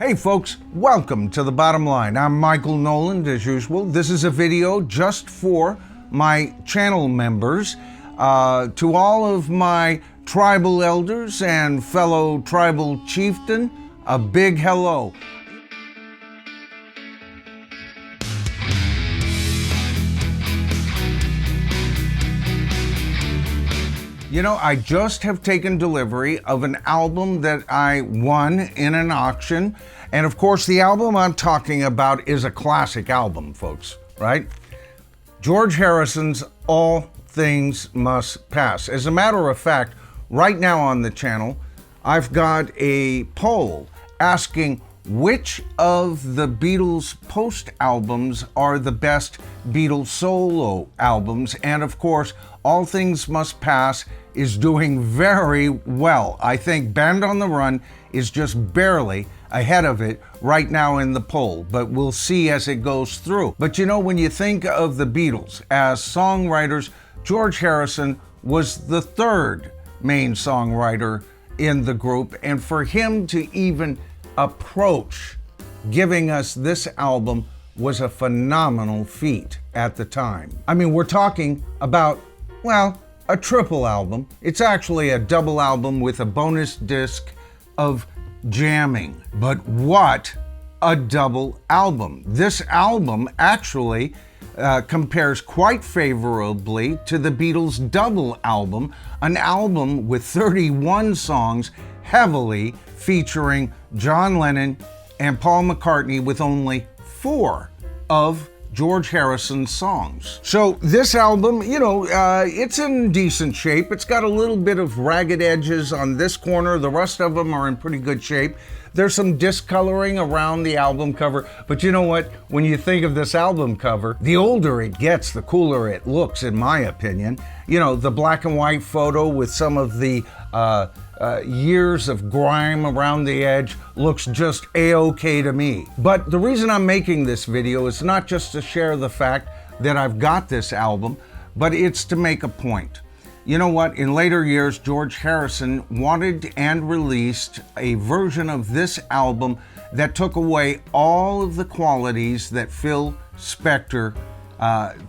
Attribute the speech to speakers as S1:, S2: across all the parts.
S1: Hey folks, welcome to The Bottom Line. I'm Michael Noland as usual. This is a video just for my channel members. To all of my tribal elders and fellow tribal chieftain, a big hello. You know, I just have taken delivery of an album that I won in an auction. And of course, the album I'm talking about is a classic album, folks, right? George Harrison's All Things Must Pass. As a matter of fact, right now on the channel, I've got a poll asking which of the Beatles post albums are the best Beatles solo albums. And of course, All Things Must Pass is doing very well. I think Band on the Run is just barely ahead of it right now in the poll, but we'll see as it goes through. But you know, when you think of the Beatles as songwriters, George Harrison was the third main songwriter in the group, and for him to even approach giving us this album was a phenomenal feat at the time. I mean, we're talking about, well, a triple album. It's actually a double album with a bonus disc of jamming. But what a double album. This album actually compares quite favorably to the Beatles' double album, an album with 31 songs heavily featuring John Lennon and Paul McCartney, with only 4 of George Harrison's songs. So this album, you know, it's in decent shape. It's got a little bit of ragged edges on this corner. The rest of them are in pretty good shape. There's some discoloring around the album cover, but you know what? When you think of this album cover, the older it gets, the cooler it looks, in my opinion. You know, the black and white photo with some of the years of grime around the edge looks just a-okay to me. But the reason I'm making this video is not just to share the fact that I've got this album, but it's to make a point. You know what? In later years, George Harrison wanted and released a version of this album that took away all of the qualities that Phil Spector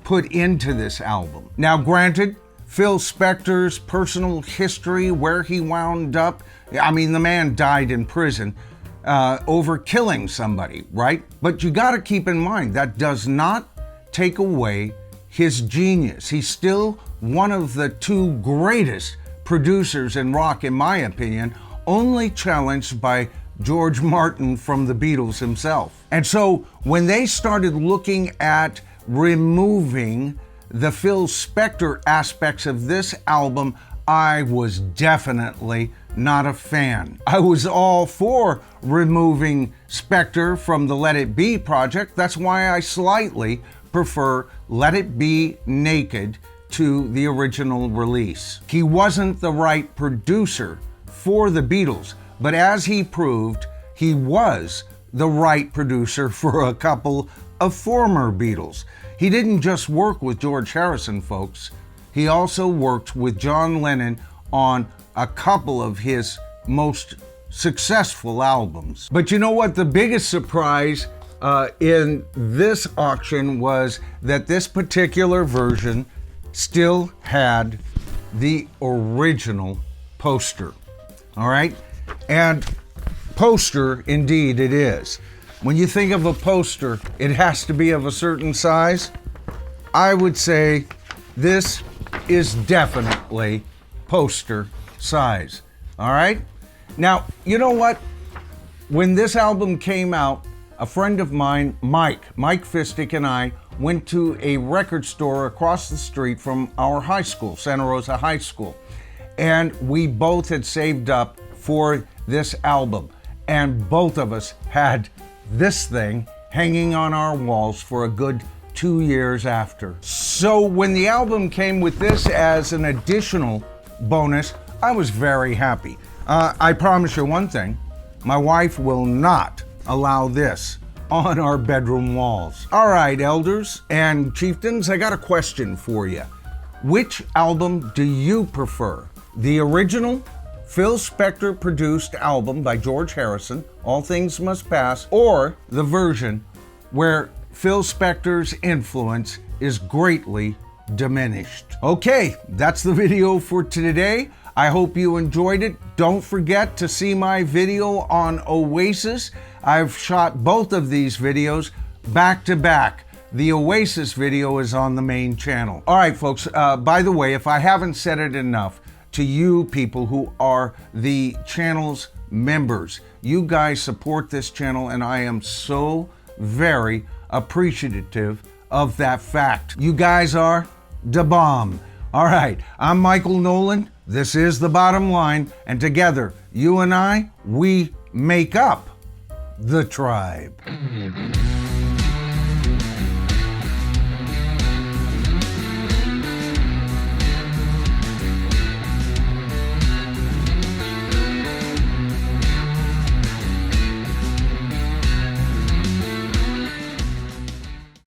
S1: put into this album. Now, granted, Phil Spector's personal history, where he wound up, I mean, the man died in prison over killing somebody, right? But you got to keep in mind, that does not take away his genius. He's still one of the 2 greatest producers in rock, in my opinion, only challenged by George Martin from the Beatles himself. And so when they started looking at removing the Phil Spector aspects of this album, I was definitely not a fan. I was all for removing Spector from the Let It Be project. That's why I slightly prefer Let It Be Naked to the original release. He wasn't the right producer for the Beatles, but as he proved, he was the right producer for a couple of former Beatles. He didn't just work with George Harrison, folks. He also worked with John Lennon on a couple of his most successful albums. But you know what? The biggest surprise in this auction was that this particular version still had the original poster. All right? And poster, indeed it is. When you think of a poster, it has to be of a certain size. I would say this is definitely poster size. All right? Now, you know what? When this album came out, a friend of mine, Mike Fistick, and I went to a record store across the street from our high school, Santa Rosa High School. And we both had saved up for this album. And both of us had this thing hanging on our walls for a good 2 years after. So when the album came with this as an additional bonus, I was very happy. I promise you one thing, my wife will not allow this on our bedroom walls. All right, elders and chieftains, I got a question for you. Which album do you prefer? The original Phil Spector produced album by George Harrison, All Things Must Pass, or the version where Phil Spector's influence is greatly diminished. Okay, that's the video for today. I hope you enjoyed it. Don't forget to see my video on Oasis. I've shot both of these videos back to back. The Oasis video is on the main channel. All right, folks, by the way, if I haven't said it enough, to you people who are the channel's members, you guys support this channel, and I am so very appreciative of that fact. You guys are the bomb. All right, I'm Michael Noland. This is The Bottom Line, and together, you and I, we make up the tribe.